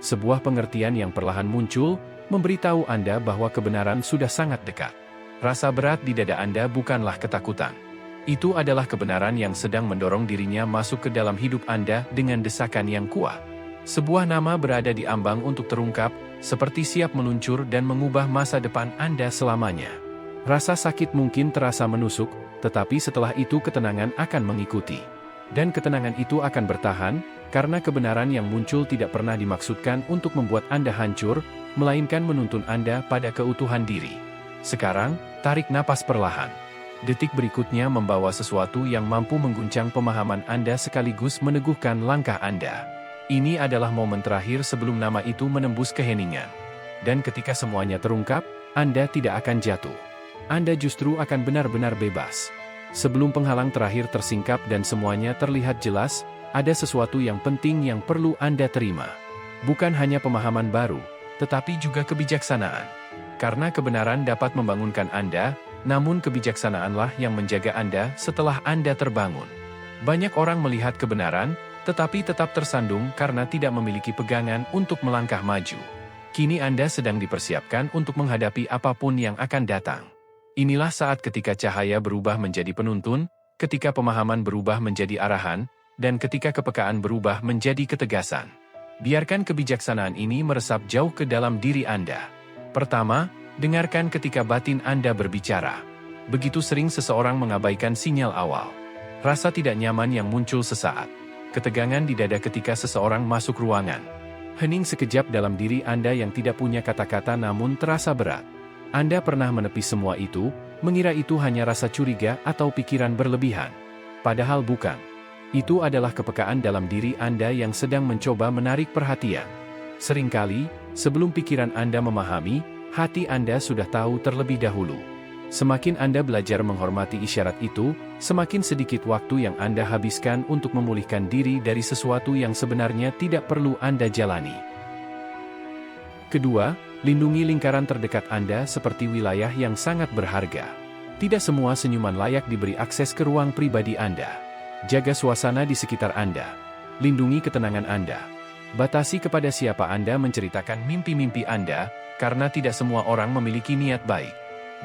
Sebuah pengertian yang perlahan muncul, memberitahu Anda bahwa kebenaran sudah sangat dekat. Rasa berat di dada Anda bukanlah ketakutan. Itu adalah kebenaran yang sedang mendorong dirinya masuk ke dalam hidup Anda dengan desakan yang kuat. Sebuah nama berada di ambang untuk terungkap, seperti siap meluncur dan mengubah masa depan Anda selamanya. Rasa sakit mungkin terasa menusuk, tetapi setelah itu ketenangan akan mengikuti. Dan ketenangan itu akan bertahan, karena kebenaran yang muncul tidak pernah dimaksudkan untuk membuat Anda hancur, melainkan menuntun Anda pada keutuhan diri. Sekarang, tarik napas perlahan. Detik berikutnya membawa sesuatu yang mampu mengguncang pemahaman Anda sekaligus meneguhkan langkah Anda. Ini adalah momen terakhir sebelum nama itu menembus keheningan. Dan ketika semuanya terungkap, Anda tidak akan jatuh. Anda justru akan benar-benar bebas. Sebelum penghalang terakhir tersingkap dan semuanya terlihat jelas, ada sesuatu yang penting yang perlu Anda terima. Bukan hanya pemahaman baru, tetapi juga kebijaksanaan. Karena kebenaran dapat membangunkan Anda, namun kebijaksanaanlah yang menjaga Anda setelah Anda terbangun. Banyak orang melihat kebenaran, tetapi tetap tersandung karena tidak memiliki pegangan untuk melangkah maju. Kini Anda sedang dipersiapkan untuk menghadapi apapun yang akan datang. Inilah saat ketika cahaya berubah menjadi penuntun, ketika pemahaman berubah menjadi arahan, dan ketika kepekaan berubah menjadi ketegasan. Biarkan kebijaksanaan ini meresap jauh ke dalam diri Anda. Pertama, dengarkan ketika batin Anda berbicara. Begitu sering seseorang mengabaikan sinyal awal. Rasa tidak nyaman yang muncul sesaat. Ketegangan di dada ketika seseorang masuk ruangan. Hening sekejap dalam diri Anda yang tidak punya kata-kata namun terasa berat. Anda pernah menepis semua itu, mengira itu hanya rasa curiga atau pikiran berlebihan. Padahal bukan. Itu adalah kepekaan dalam diri Anda yang sedang mencoba menarik perhatian. Seringkali, sebelum pikiran Anda memahami, hati Anda sudah tahu terlebih dahulu. Semakin Anda belajar menghormati isyarat itu, semakin sedikit waktu yang Anda habiskan untuk memulihkan diri dari sesuatu yang sebenarnya tidak perlu Anda jalani. Kedua, lindungi lingkaran terdekat Anda seperti wilayah yang sangat berharga. Tidak semua senyuman layak diberi akses ke ruang pribadi Anda. Jaga suasana di sekitar Anda. Lindungi ketenangan Anda. Batasi kepada siapa Anda menceritakan mimpi-mimpi Anda, karena tidak semua orang memiliki niat baik.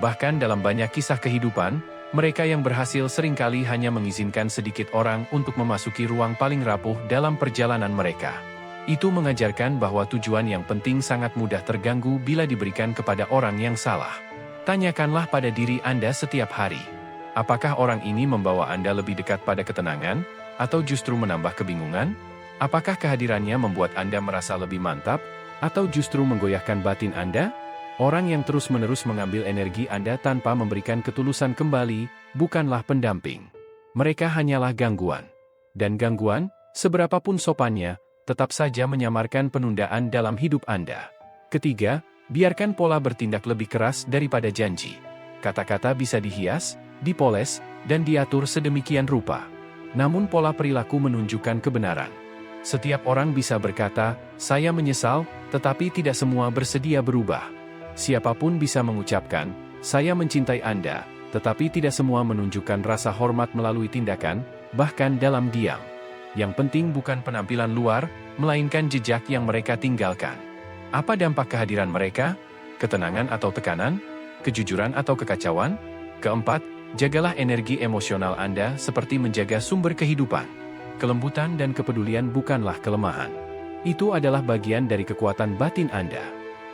Bahkan dalam banyak kisah kehidupan, mereka yang berhasil seringkali hanya mengizinkan sedikit orang untuk memasuki ruang paling rapuh dalam perjalanan mereka. Itu mengajarkan bahwa tujuan yang penting sangat mudah terganggu bila diberikan kepada orang yang salah. Tanyakanlah pada diri Anda setiap hari. Apakah orang ini membawa Anda lebih dekat pada ketenangan, atau justru menambah kebingungan? Apakah kehadirannya membuat Anda merasa lebih mantap, atau justru menggoyahkan batin Anda? Orang yang terus-menerus mengambil energi Anda tanpa memberikan ketulusan kembali, bukanlah pendamping. Mereka hanyalah gangguan. Dan gangguan, seberapapun sopannya, tetap saja menyamarkan penundaan dalam hidup Anda. Ketiga, biarkan pola bertindak lebih keras daripada janji. Kata-kata bisa dihias, dipoles, dan diatur sedemikian rupa. Namun pola perilaku menunjukkan kebenaran. Setiap orang bisa berkata, "Saya menyesal," tetapi tidak semua bersedia berubah. Siapapun bisa mengucapkan, "Saya mencintai Anda," tetapi tidak semua menunjukkan rasa hormat melalui tindakan, bahkan dalam diam. Yang penting bukan penampilan luar, melainkan jejak yang mereka tinggalkan. Apa dampak kehadiran mereka? Ketenangan atau tekanan? Kejujuran atau kekacauan? Keempat, jagalah energi emosional Anda seperti menjaga sumber kehidupan. Kelembutan dan kepedulian bukanlah kelemahan. Itu adalah bagian dari kekuatan batin Anda.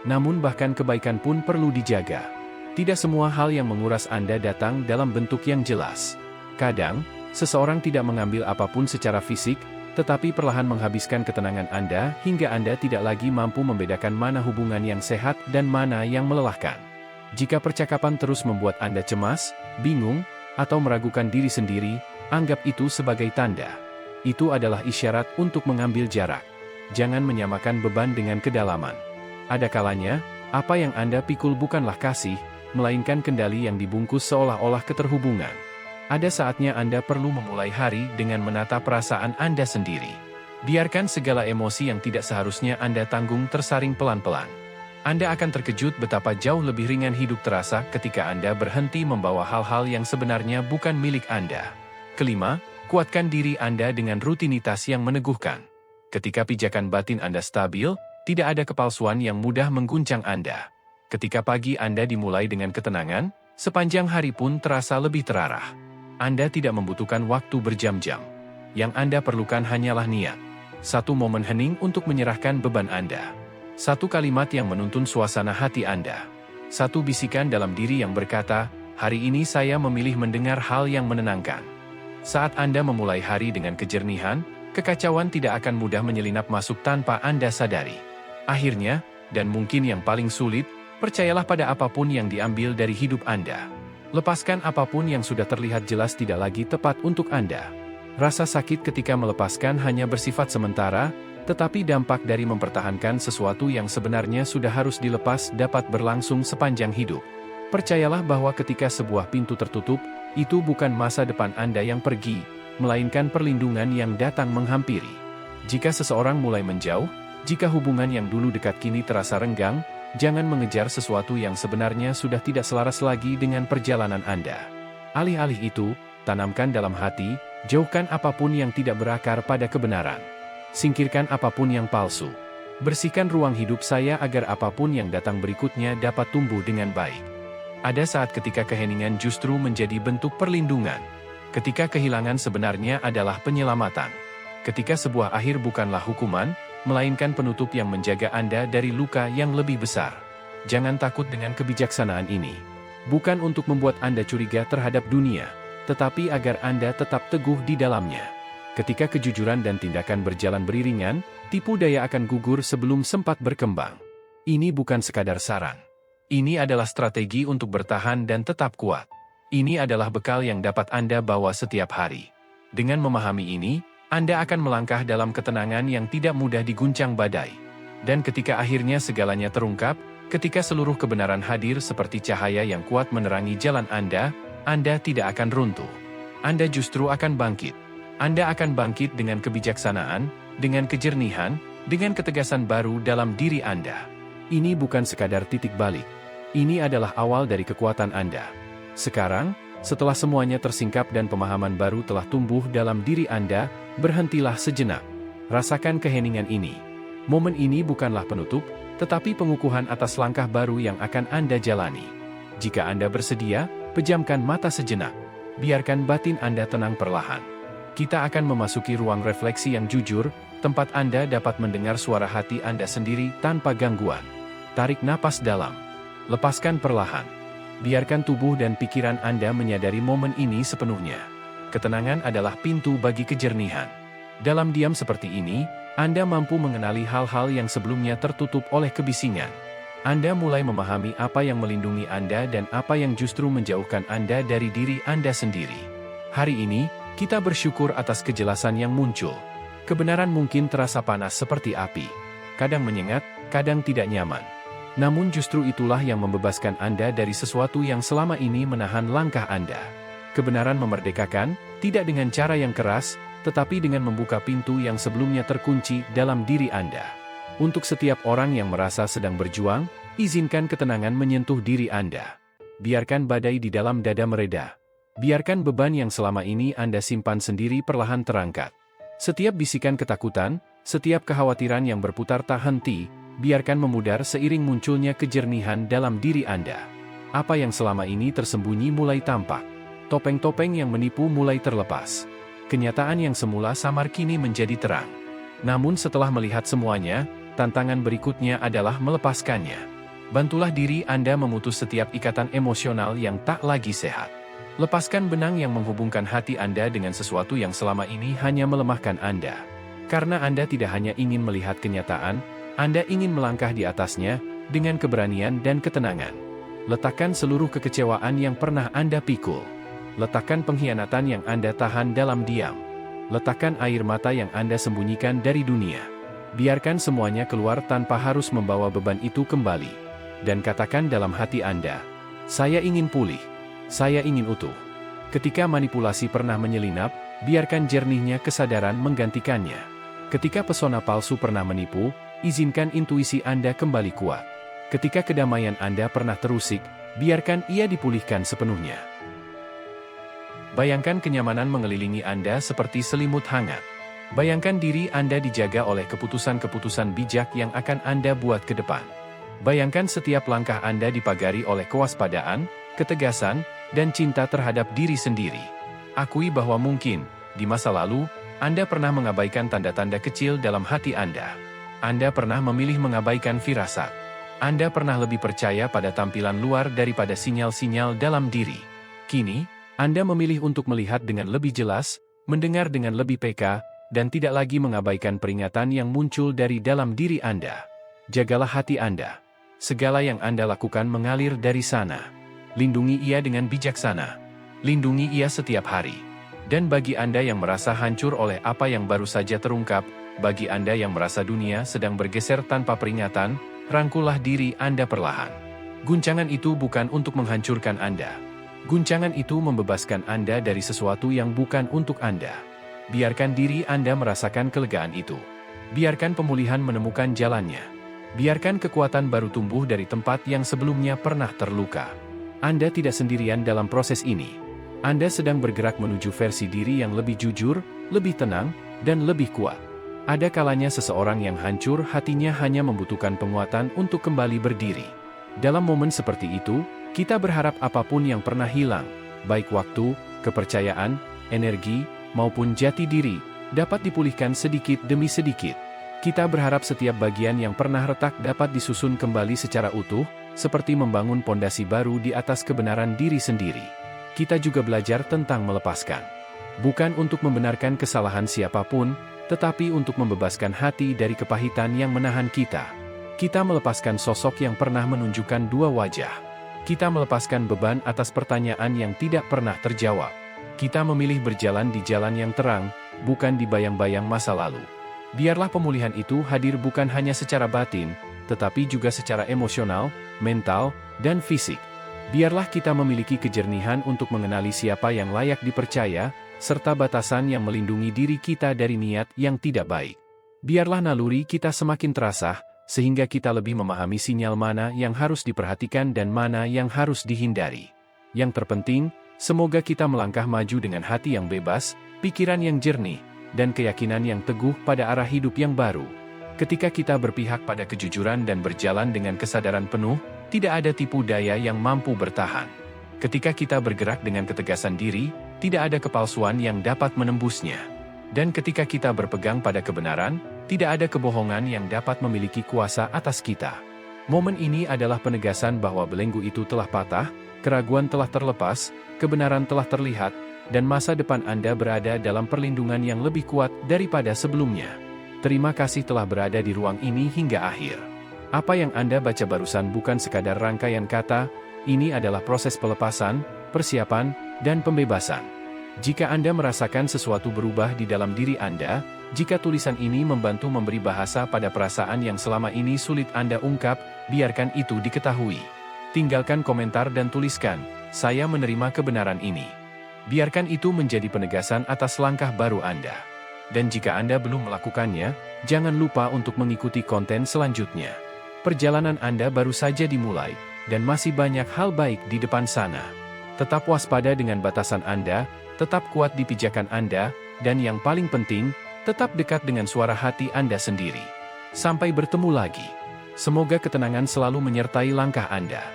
Namun bahkan kebaikan pun perlu dijaga. Tidak semua hal yang menguras Anda datang dalam bentuk yang jelas. Kadang, seseorang tidak mengambil apapun secara fisik, tetapi perlahan menghabiskan ketenangan Anda hingga Anda tidak lagi mampu membedakan mana hubungan yang sehat dan mana yang melelahkan. Jika percakapan terus membuat Anda cemas, bingung, atau meragukan diri sendiri, anggap itu sebagai tanda. Itu adalah isyarat untuk mengambil jarak. Jangan menyamakan beban dengan kedalaman. Ada kalanya, apa yang Anda pikul bukanlah kasih, melainkan kendali yang dibungkus seolah-olah keterhubungan. Ada saatnya Anda perlu memulai hari dengan menata perasaan Anda sendiri. Biarkan segala emosi yang tidak seharusnya Anda tanggung tersaring pelan-pelan. Anda akan terkejut betapa jauh lebih ringan hidup terasa ketika Anda berhenti membawa hal-hal yang sebenarnya bukan milik Anda. Kelima, kuatkan diri Anda dengan rutinitas yang meneguhkan. Ketika pijakan batin Anda stabil, tidak ada kepalsuan yang mudah mengguncang Anda. Ketika pagi Anda dimulai dengan ketenangan, sepanjang hari pun terasa lebih terarah. Anda tidak membutuhkan waktu berjam-jam. Yang Anda perlukan hanyalah niat. Satu momen hening untuk menyerahkan beban Anda. Satu kalimat yang menuntun suasana hati Anda. Satu bisikan dalam diri yang berkata, "Hari ini saya memilih mendengar hal yang menenangkan." Saat Anda memulai hari dengan kejernihan, kekacauan tidak akan mudah menyelinap masuk tanpa Anda sadari. Akhirnya, dan mungkin yang paling sulit, percayalah pada apapun yang diambil dari hidup Anda. Lepaskan apapun yang sudah terlihat jelas tidak lagi tepat untuk Anda. Rasa sakit ketika melepaskan hanya bersifat sementara, tetapi dampak dari mempertahankan sesuatu yang sebenarnya sudah harus dilepas dapat berlangsung sepanjang hidup. Percayalah bahwa ketika sebuah pintu tertutup, itu bukan masa depan Anda yang pergi, melainkan perlindungan yang datang menghampiri. Jika seseorang mulai menjauh, jika hubungan yang dulu dekat kini terasa renggang, jangan mengejar sesuatu yang sebenarnya sudah tidak selaras lagi dengan perjalanan Anda. Alih-alih itu, tanamkan dalam hati, jauhkan apapun yang tidak berakar pada kebenaran. Singkirkan apapun yang palsu. Bersihkan ruang hidup saya agar apapun yang datang berikutnya dapat tumbuh dengan baik. Ada saat ketika keheningan justru menjadi bentuk perlindungan. Ketika kehilangan sebenarnya adalah penyelamatan. Ketika sebuah akhir bukanlah hukuman, melainkan penutup yang menjaga Anda dari luka yang lebih besar. Jangan takut dengan kebijaksanaan ini. Bukan untuk membuat Anda curiga terhadap dunia, tetapi agar Anda tetap teguh di dalamnya. Ketika kejujuran dan tindakan berjalan beriringan, tipu daya akan gugur sebelum sempat berkembang. Ini bukan sekadar saran. Ini adalah strategi untuk bertahan dan tetap kuat. Ini adalah bekal yang dapat Anda bawa setiap hari. Dengan memahami ini, Anda akan melangkah dalam ketenangan yang tidak mudah diguncang badai. Dan ketika akhirnya segalanya terungkap, ketika seluruh kebenaran hadir seperti cahaya yang kuat menerangi jalan Anda tidak akan runtuh. Anda justru akan bangkit. Anda akan bangkit dengan kebijaksanaan, dengan kejernihan, dengan ketegasan baru dalam diri Anda. Ini bukan sekadar titik balik. Ini adalah awal dari kekuatan Anda. Sekarang, setelah semuanya tersingkap dan pemahaman baru telah tumbuh dalam diri Anda, berhentilah sejenak. Rasakan keheningan ini. Momen ini bukanlah penutup, tetapi pengukuhan atas langkah baru yang akan Anda jalani. Jika Anda bersedia, pejamkan mata sejenak. Biarkan batin Anda tenang perlahan. Kita akan memasuki ruang refleksi yang jujur, tempat Anda dapat mendengar suara hati Anda sendiri tanpa gangguan. Tarik napas dalam. Lepaskan perlahan. Biarkan tubuh dan pikiran Anda menyadari momen ini sepenuhnya. Ketenangan adalah pintu bagi kejernihan. Dalam diam seperti ini, Anda mampu mengenali hal-hal yang sebelumnya tertutup oleh kebisingan. Anda mulai memahami apa yang melindungi Anda dan apa yang justru menjauhkan Anda dari diri Anda sendiri. Hari ini, kita bersyukur atas kejelasan yang muncul. Kebenaran mungkin terasa panas seperti api. Kadang menyengat, kadang tidak nyaman. Namun justru itulah yang membebaskan Anda dari sesuatu yang selama ini menahan langkah Anda. Kebenaran memerdekakan, tidak dengan cara yang keras, tetapi dengan membuka pintu yang sebelumnya terkunci dalam diri Anda. Untuk setiap orang yang merasa sedang berjuang, izinkan ketenangan menyentuh diri Anda. Biarkan badai di dalam dada mereda. Biarkan beban yang selama ini Anda simpan sendiri perlahan terangkat. Setiap bisikan ketakutan, setiap kekhawatiran yang berputar tak henti, biarkan memudar seiring munculnya kejernihan dalam diri Anda. Apa yang selama ini tersembunyi mulai tampak. Topeng-topeng yang menipu mulai terlepas. Kenyataan yang semula samar kini menjadi terang. Namun setelah melihat semuanya, tantangan berikutnya adalah melepaskannya. Bantulah diri Anda memutus setiap ikatan emosional yang tak lagi sehat. Lepaskan benang yang menghubungkan hati Anda dengan sesuatu yang selama ini hanya melemahkan Anda. Karena Anda tidak hanya ingin melihat kenyataan, Anda ingin melangkah di atasnya, dengan keberanian dan ketenangan. Letakkan seluruh kekecewaan yang pernah Anda pikul. Letakkan pengkhianatan yang Anda tahan dalam diam. Letakkan air mata yang Anda sembunyikan dari dunia. Biarkan semuanya keluar tanpa harus membawa beban itu kembali. Dan katakan dalam hati Anda, saya ingin pulih. Saya ingin utuh. Ketika manipulasi pernah menyelinap, biarkan jernihnya kesadaran menggantikannya. Ketika pesona palsu pernah menipu, izinkan intuisi Anda kembali kuat. Ketika kedamaian Anda pernah terusik, biarkan ia dipulihkan sepenuhnya. Bayangkan kenyamanan mengelilingi Anda seperti selimut hangat. Bayangkan diri Anda dijaga oleh keputusan-keputusan bijak yang akan Anda buat ke depan. Bayangkan setiap langkah Anda dipagari oleh kewaspadaan, ketegasan, dan cinta terhadap diri sendiri. Akui bahwa mungkin, di masa lalu, Anda pernah mengabaikan tanda-tanda kecil dalam hati Anda. Anda pernah memilih mengabaikan firasat. Anda pernah lebih percaya pada tampilan luar daripada sinyal-sinyal dalam diri. Kini, Anda memilih untuk melihat dengan lebih jelas, mendengar dengan lebih peka, dan tidak lagi mengabaikan peringatan yang muncul dari dalam diri Anda. Jagalah hati Anda. Segala yang Anda lakukan mengalir dari sana. Lindungi ia dengan bijaksana. Lindungi ia setiap hari. Dan bagi Anda yang merasa hancur oleh apa yang baru saja terungkap, bagi Anda yang merasa dunia sedang bergeser tanpa peringatan, rangkullah diri Anda perlahan. Guncangan itu bukan untuk menghancurkan Anda. Guncangan itu membebaskan Anda dari sesuatu yang bukan untuk Anda. Biarkan diri Anda merasakan kelegaan itu. Biarkan pemulihan menemukan jalannya. Biarkan kekuatan baru tumbuh dari tempat yang sebelumnya pernah terluka. Anda tidak sendirian dalam proses ini. Anda sedang bergerak menuju versi diri yang lebih jujur, lebih tenang, dan lebih kuat. Ada kalanya seseorang yang hancur hatinya hanya membutuhkan penguatan untuk kembali berdiri. Dalam momen seperti itu, kita berharap apapun yang pernah hilang, baik waktu, kepercayaan, energi, maupun jati diri, dapat dipulihkan sedikit demi sedikit. Kita berharap setiap bagian yang pernah retak dapat disusun kembali secara utuh, seperti membangun pondasi baru di atas kebenaran diri sendiri. Kita juga belajar tentang melepaskan. Bukan untuk membenarkan kesalahan siapapun, tetapi untuk membebaskan hati dari kepahitan yang menahan kita. Kita melepaskan sosok yang pernah menunjukkan dua wajah. Kita melepaskan beban atas pertanyaan yang tidak pernah terjawab. Kita memilih berjalan di jalan yang terang, bukan di bayang-bayang masa lalu. Biarlah pemulihan itu hadir bukan hanya secara batin, tetapi juga secara emosional, mental, dan fisik. Biarlah kita memiliki kejernihan untuk mengenali siapa yang layak dipercaya, serta batasan yang melindungi diri kita dari niat yang tidak baik. Biarlah naluri kita semakin terasa, sehingga kita lebih memahami sinyal mana yang harus diperhatikan dan mana yang harus dihindari. Yang terpenting, semoga kita melangkah maju dengan hati yang bebas, pikiran yang jernih, dan keyakinan yang teguh pada arah hidup yang baru. Ketika kita berpihak pada kejujuran dan berjalan dengan kesadaran penuh, tidak ada tipu daya yang mampu bertahan. Ketika kita bergerak dengan ketegasan diri, tidak ada kepalsuan yang dapat menembusnya. Dan ketika kita berpegang pada kebenaran, tidak ada kebohongan yang dapat memiliki kuasa atas kita. Momen ini adalah penegasan bahwa belenggu itu telah patah, keraguan telah terlepas, kebenaran telah terlihat, dan masa depan Anda berada dalam perlindungan yang lebih kuat daripada sebelumnya. Terima kasih telah berada di ruang ini hingga akhir. Apa yang Anda baca barusan bukan sekadar rangkaian kata, ini adalah proses pelepasan, persiapan, dan pembebasan. Jika Anda merasakan sesuatu berubah di dalam diri Anda, jika tulisan ini membantu memberi bahasa pada perasaan yang selama ini sulit Anda ungkap, biarkan itu diketahui. Tinggalkan komentar dan tuliskan, "Saya menerima kebenaran ini." Biarkan itu menjadi penegasan atas langkah baru Anda. Dan jika Anda belum melakukannya, jangan lupa untuk mengikuti konten selanjutnya. Perjalanan Anda baru saja dimulai, dan masih banyak hal baik di depan sana. Tetap waspada dengan batasan Anda, tetap kuat di pijakan Anda, dan yang paling penting, tetap dekat dengan suara hati Anda sendiri. Sampai bertemu lagi. Semoga ketenangan selalu menyertai langkah Anda.